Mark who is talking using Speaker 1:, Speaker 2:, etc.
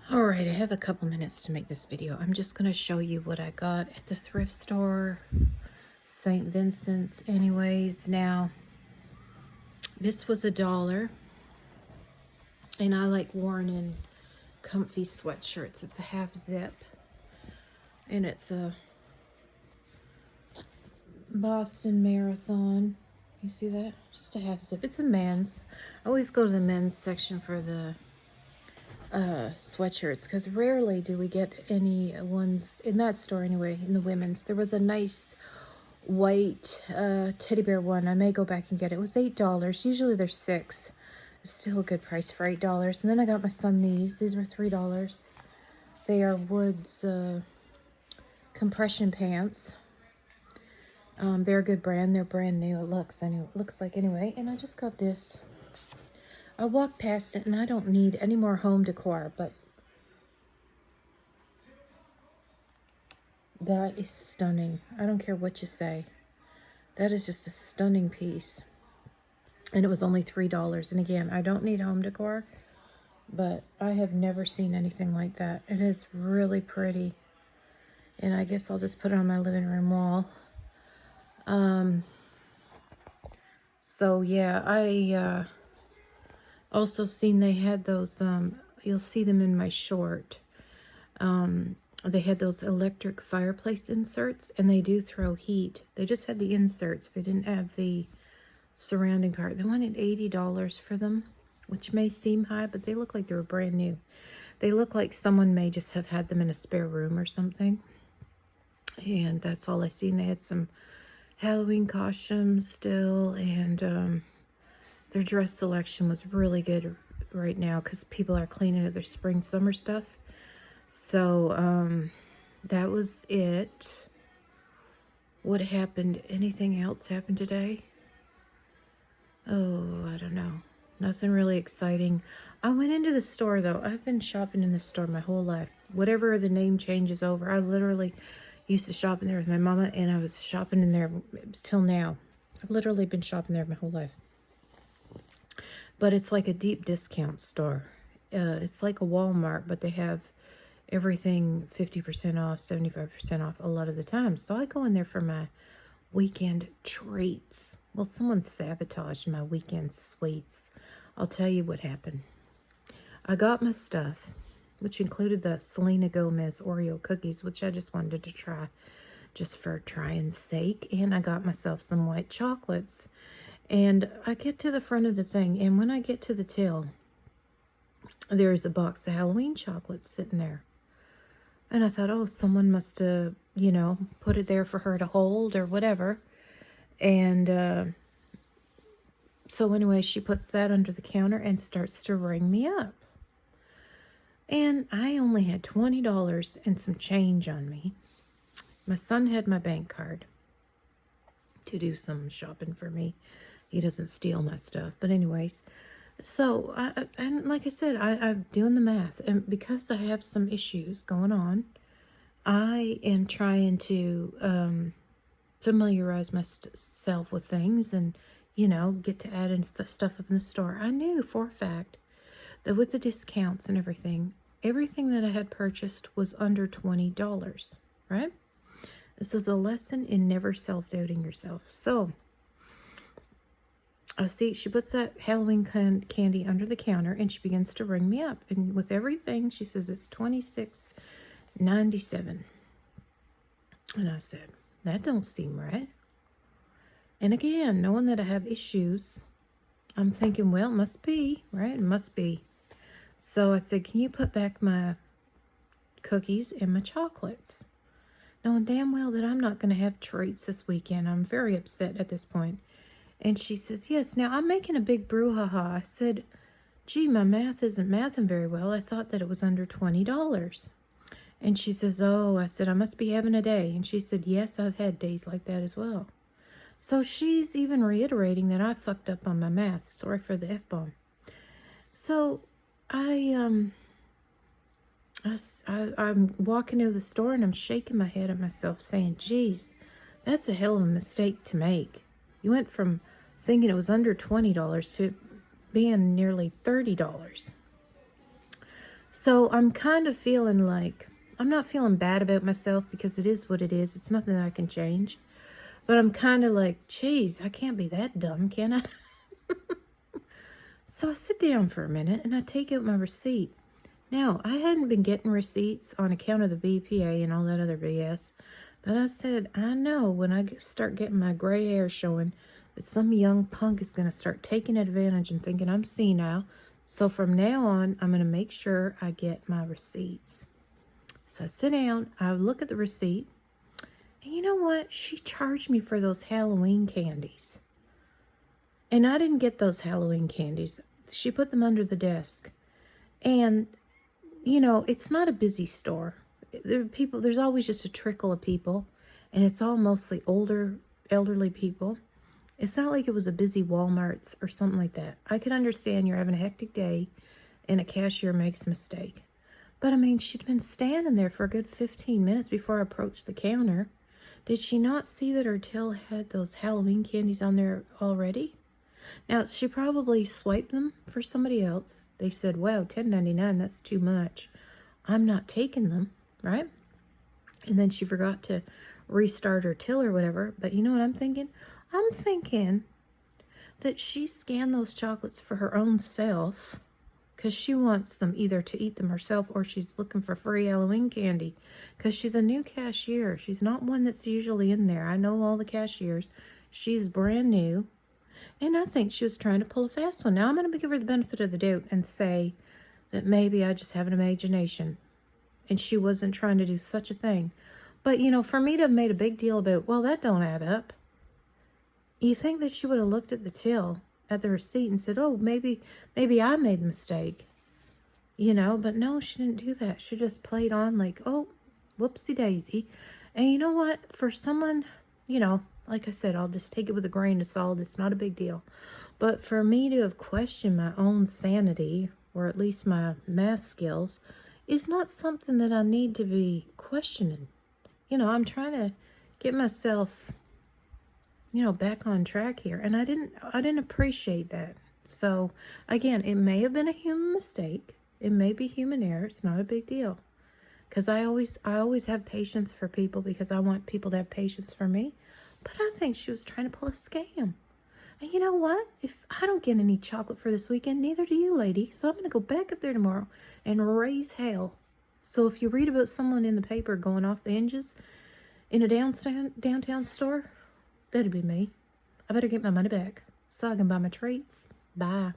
Speaker 1: All right, I have a couple minutes to make this video. I'm just going to show you what I got at the thrift store, St. Vincent's. Anyways, now, this was $1, and I like worn in comfy sweatshirts. It's a half zip, and it's a Boston Marathon. You see that? Just a half zip. It's a men's. I always go to the men's section for the sweatshirts, because rarely do we get any ones in that store anyway. In the women's, there was a nice white teddy bear one. I may go back and get it. It was $8. Usually they're $6. It's still a good price for $8. And then I got my son these were $3. They are Woods compression pants. They're a good brand. They're brand new. It looks like anyway. And I just got this. I walked past it, and I don't need any more home decor, but that is stunning. I don't care what you say. That is just a stunning piece. And it was only $3. And again, I don't need home decor, but I have never seen anything like that. It is really pretty. And I guess I'll just put it on my living room wall. So yeah, I also seen they had those, you'll see them in my short. They had those electric fireplace inserts, and they do throw heat. They just had the inserts. They didn't have the surrounding part. They wanted $80 for them, which may seem high, but they look like they were brand new. They look like someone may just have had them in a spare room or something. And that's all I seen. They had some Halloween costumes still, and their dress selection was really good right now because people are cleaning up their spring summer stuff. So that was it. What happened? Anything else happened today? Oh, I don't know. Nothing really exciting. I went into the store, though. I've been shopping in this store my whole life. Whatever the name changes over, I literally used to shop in there with my mama, and I was shopping in there till now. I've literally been shopping there my whole life. But it's like a deep discount store. It's like a Walmart, but they have everything 50% off, 75% off a lot of the time. So I go in there for my weekend treats. Well, someone sabotaged my weekend sweets. I'll tell you what happened. I got my stuff, which included the Selena Gomez Oreo cookies, which I just wanted to try just for trying's sake. And I got myself some white chocolates. And I get to the front of the thing, and when I get to the till, there's a box of Halloween chocolates sitting there. And I thought, oh, someone must have, put it there for her to hold or whatever. And so anyway, she puts that under the counter and starts to ring me up. And I only had $20 and some change on me. My son had my bank card to do some shopping for me. He doesn't steal my stuff. But anyways, so, and like I said, I'm doing the math. And because I have some issues going on, I am trying to familiarize myself with things and, get to add in stuff up in the store. I knew for a fact that with the discounts and everything that I had purchased was under $20, right? This is a lesson in never self-doubting yourself. So, I see she puts that Halloween candy under the counter, and she begins to ring me up. And with everything, she says it's $26.97. And I said, that don't seem right. And again, knowing that I have issues, I'm thinking, well, it must be, right? It must be. So I said, can you put back my cookies and my chocolates? Knowing damn well that I'm not going to have treats this weekend. I'm very upset at this point. And she says, yes. Now, I'm making a big brouhaha. I said, gee, my math isn't mathing very well. I thought that it was under $20. And she says, oh, I said, I must be having a day. And she said, yes, I've had days like that as well. So she's even reiterating that I fucked up on my math. Sorry for the F-bomb. So I'm walking into the store, and I'm shaking my head at myself saying, geez, that's a hell of a mistake to make. You went from thinking it was under $20 to being nearly $30. So I'm kind of feeling like, I'm not feeling bad about myself because it is what it is. It's nothing that I can change. But I'm kind of like, geez, I can't be that dumb, can I? So I sit down for a minute and I take out my receipt. Now, I hadn't been getting receipts on account of the BPA and all that other BS. But I said, I know when I start getting my gray hair showing that some young punk is going to start taking advantage and thinking I'm senile. So from now on, I'm going to make sure I get my receipts. So I sit down, I look at the receipt, and you know what? She charged me for those Halloween candies. And I didn't get those Halloween candies. She put them under the desk. And, you know, it's not a busy store. There's always just a trickle of people, and it's all mostly elderly people. It's not like it was a busy Walmart's or something like that. I could understand you're having a hectic day and a cashier makes a mistake. But I mean, she'd been standing there for a good 15 minutes before I approached the counter. Did she not see that her till had those Halloween candies on there already? Now, she probably swiped them for somebody else. They said, wow, $10.99, that's too much. I'm not taking them, right? And then she forgot to restart her till or whatever. But you know what I'm thinking? I'm thinking that she scanned those chocolates for her own self because she wants them either to eat them herself or she's looking for free Halloween candy because she's a new cashier. She's not one that's usually in there. I know all the cashiers. She's brand new. And I think she was trying to pull a fast one. Now I'm going to give her the benefit of the doubt and say that maybe I just have an imagination and she wasn't trying to do such a thing. But, you know, for me to have made a big deal about, well, that don't add up. You think that she would have looked at the till, at the receipt and said, oh, maybe I made the mistake. You know, but no, she didn't do that. She just played on like, oh, whoopsie daisy. And you know what? For someone, you know, like I said, I'll just take it with a grain of salt. It's not a big deal. But for me to have questioned my own sanity, or at least my math skills, is not something that I need to be questioning. You know, I'm trying to get myself, you know, back on track here. And I didn't appreciate that. So again, it may have been a human mistake. It may be human error. It's not a big deal. Because I always have patience for people because I want people to have patience for me. But I think she was trying to pull a scam. And you know what? If I don't get any chocolate for this weekend, neither do you, lady. So I'm going to go back up there tomorrow and raise hell. So if you read about someone in the paper going off the hinges in a downtown store, that'd be me. I better get my money back so I can buy my treats. Bye.